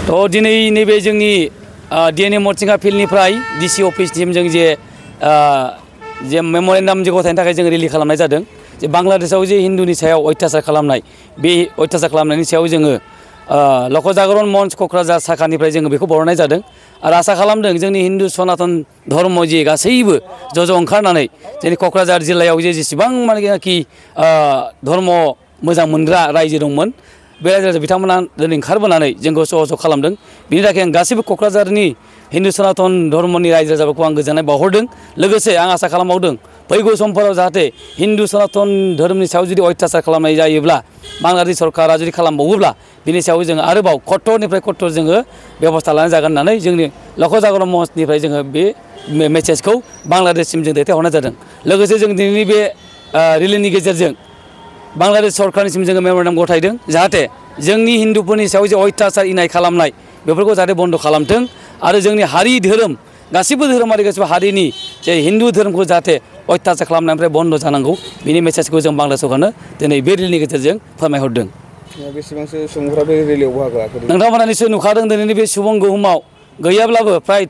तो दिनै नैबे जोंनि डिएनए मरचिंगा फिल्डनिफ्राय डिसि अफिससिम जों जे मेम'रेन्डाम जे गथायनो थाखाय जों रेलि खालामनाय जादों जे बांलादेशआव जे हिन्दुनि सायाव अयथासार खालामनाय बे अयथासार खालामनायनि सायाव जोङो लक जागरण मंच क'क्राझार शाखानिफ्राय जोङो बेखौ बरनाय जादों आरो आसा खालामदों जोंनि हिन्दु सनातन धर्म जे गासैबो ज' ओंखारनानै जोंनि क'क्राझार जिल्लायाव जेसेबां मानेखि धर्म मोजां मोनग्रा रायजो दंमोन बे रायजो बिथांमोना दिनै ओंखारबोनानै जोंखौ सहज खालामदों बिनि थाखाय आं गासैबो क'क्राझारनि हिन्दु सनातन धर्मनि रायजो राजाफोरखौ आं गोजोननाय बावहरदों लोगोसे आं आसा खालामबावदों फैगौ समफोराव जाहाथे हिन्दु सनातन धोरोमनि सायाव जुदि अयथासार खालामनाय जायोब्ला बांलादेश सरकारा जुदि खालामबावोब्ला बिनि सायाव जोङो आरोबाव कट्टरनिफ्राय कट्टर जोङो बेबस्था लानाय जागोन होननानै जोंनि लक जागरण मंचनिफ्राय जोङो बे मेसेजखौ बांलादेशसिम जों दैथायहरनाय जादों लोगोसे जों दिनैनि बे रेलिनि गेजेरजों बांलादेश सरकारनिसिम जोङो मेम'रेन्डाम गथायदों जाहाथे जोंनि हिन्दुफोरनि सायाव जे अयथासार इनाय खालामनाय बेफोरखौ जाहाथे बन्द खालामथों आरो जोंनि हारि धोरोम गासिबो धोरोमारि गासिबो हारिनि जे हिन्दु धोरोमखौ जाहाथे अयथासार खालामनायनिफ्राय बन्द जानांगौ बिनि मेसेजखौ जों बांलादेश सरकारनो दिनै बे रेलिनि गेजेरजों फोरमायहरदों। बेसेबांसो सुबुंफोरा बे रेलियाव बाहागो लादों? नोंथांमोना निश्चय नुखादों दिनैनि बे सुबुं गहुमाव गैयाब्लाबो प्राय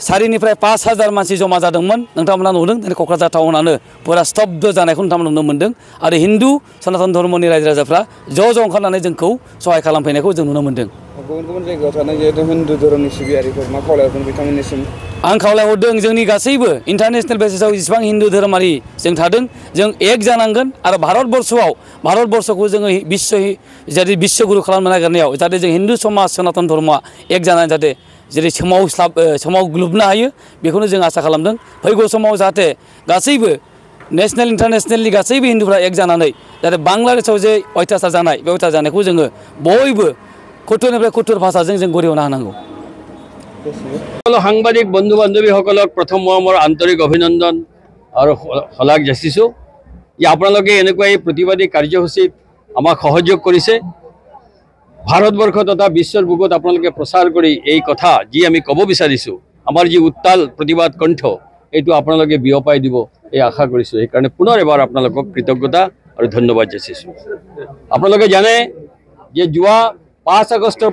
4,000निफ्राय 5,000 मानसि जमा जादोंमोन नोंथांमोना नुदों दिनै क'क्राझार टाउनानो पुरा स्तब्ध जानायखौ नोंथांमोना नुनो मोन्दों आरो हिन्दु सनातन धर्मनि रायजो राजाफ्रा ज' ओंखारनानै जोंखौ सहाय खालामफैनायखौ जों नुनो मोन्दों। गुबुन गुबुन जायगायाव थानाय जिहेतु हिन्दु धोरोमनि सिबियारिफोर मा खावलायहरदों बिथांमोननिसिम? आं खावलायहरदों जोंनि गासैबो इन्टारनेशनेल बेसिसाव जेसेबां हिन्दु धोरोमारि जों थादों जों एक जानांगोन आरो भारतबर्षखौ जोङो जाहाथे बिश्वगुरु खालामनो नागिरनायाव जाहाथे जों हिन्दु समाज सनातन धर्मआ एक जानानै जाहाथे जेरै सोमावग्लुबनो हायो बेखौनो जों आसा खालामदों फैगौ समाव जाहाथे गासैबो नेशनेल इन्टारनेशनेलनि गासैबो हिन्दुफ्रा एक जानानै जाहाथे बांलादेशआव जे अयथासार जानाय बे अयथासार जानायखौ जोङो बयबो कट्टरनिफ्राय कट्टर भाषाजों जों गरिहना होनांगौ। সাংবাদিক বন্ধু বান্ধৱীসকলক প্ৰথম মোৰ আন্তৰিক অভিনন্দন আৰু শলাগ যাচিছোঁ যে আপোনালোকে এনেকুৱা এই প্ৰতিবাদী কাৰ্যসূচীত আমাক সহযোগ কৰিছে ভাৰতবৰ্ষ তথা বিশ্বৰ বুকুত আপোনালোকে প্ৰচাৰ কৰি এই কথা যি আমি ক'ব বিচাৰিছোঁ আমাৰ যি উত্তাল প্ৰতিবাদ কণ্ঠ এইটো আপোনালোকে বিয়পাই দিব এই আশা কৰিছোঁ সেইকাৰণে পুনৰ এবাৰ আপোনালোকক কৃতজ্ঞতা আৰু ধন্যবাদ যাচিছোঁ। আপোনালোকে জানে যে যোৱা 5 আগষ্টৰ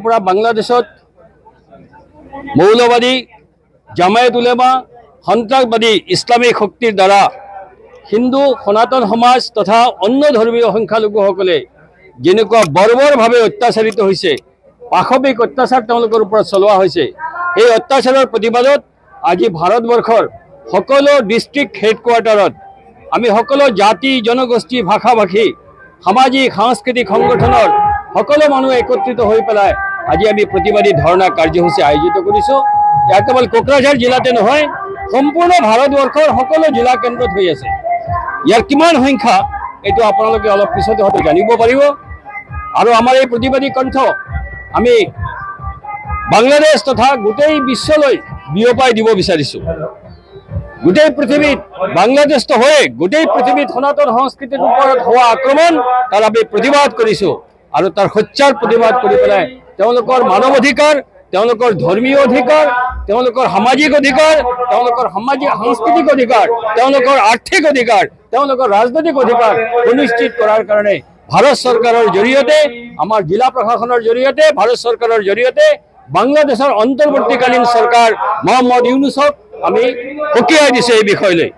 পৰা বাংলাদেশত মৌলবাদী জামায়াত উলেমা সন্ত্ৰাসবাদী ইছলামিক শক্তিৰ দ্বাৰা হিন্দু সনাতন সমাজ তথা অন্য ধৰ্মীয় সংখ্যালঘুসকলে যেনেকুৱা বৰ্বৰভাৱে অত্যাচাৰিত হৈছে পাশবিক অত্যাচাৰ তেওঁলোকৰ ওপৰত চলোৱা হৈছে এই অত্যাচাৰৰ প্ৰতিবাদত আজি ভাৰতবৰ্ষৰ সকলো ডিষ্ট্ৰিক্ট হেডকোৱাৰ্টাৰত আমি সকলো জাতি জনগোষ্ঠী ভাষা ভাষী সামাজিক সাংস্কৃতিক সংগঠনৰ সকলো মানুহ একত্ৰিত হৈ পেলাই আজি আমি প্ৰতিবাদী ধৰ্ণা কাৰ্যসূচী আয়োজিত কৰিছোঁ। ইয়াত কেৱল কোকৰাঝাৰ জিলাতে নহয় সম্পূৰ্ণ ভাৰতবৰ্ষৰ সকলো জিলা কেন্দ্ৰত হৈ আছে। ইয়াৰ কিমান সংখ্যা এইটো আপোনালোকে অলপ পিছতে হয়তো জানিব পাৰিব আৰু আমাৰ এই প্ৰতিবাদী কণ্ঠ আমি বাংলাদেশ তথা গোটেই বিশ্বলৈ বিয়পাই দিব বিচাৰিছোঁ। গোটেই পৃথিৱীত বাংলাদেশ হৈ গোটেই পৃথিৱীত সনাতন সংস্কৃতিৰ ওপৰত হোৱা আক্ৰমণ তাৰ আমি প্ৰতিবাদ কৰিছোঁ আৰু তাৰ সত্যাৰ প্ৰতিবাদ কৰি পেলাই তেওঁলোকৰ মানৱ অধিকাৰ তেওঁলোকৰ ধৰ্মীয় অধিকাৰ তেওঁলোকৰ সামাজিক অধিকাৰ তেওঁলোকৰ সাংস্কৃতিক অধিকাৰ তেওঁলোকৰ আৰ্থিক অধিকাৰ তেওঁলোকৰ ৰাজনৈতিক অধিকাৰ সুনিশ্চিত কৰাৰ কাৰণে ভাৰত চৰকাৰৰ জৰিয়তে আমাৰ জিলা প্ৰশাসনৰ জৰিয়তে ভাৰত চৰকাৰৰ জৰিয়তে বাংলাদেশৰ অন্তৰ্বৰ্তীকালীন চৰকাৰ মহম্মদ ইউনুছক আমি সকীয়াই দিছে এই বিষয়লৈ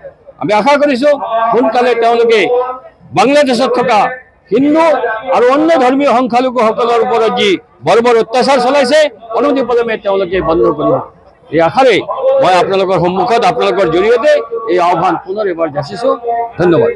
আমি আশা কৰিছোঁ সোনকালে তেওঁলোকে বাংলাদেশত থকা হিন্দু আৰু অন্য ধৰ্মীয় সংখ্যালঘুসকলৰ ওপৰত যি বৰ্বৰ অত্যাচাৰ চলাইছে অনতিপলমে তেওঁলোকে বন্ধ কৰিব এই আশাৰে মই আপোনালোকৰ সন্মুখত আপোনালোকৰ জৰিয়তে এই আহ্বান পুনৰ এবাৰ যাচিছোঁ। ধন্যবাদ।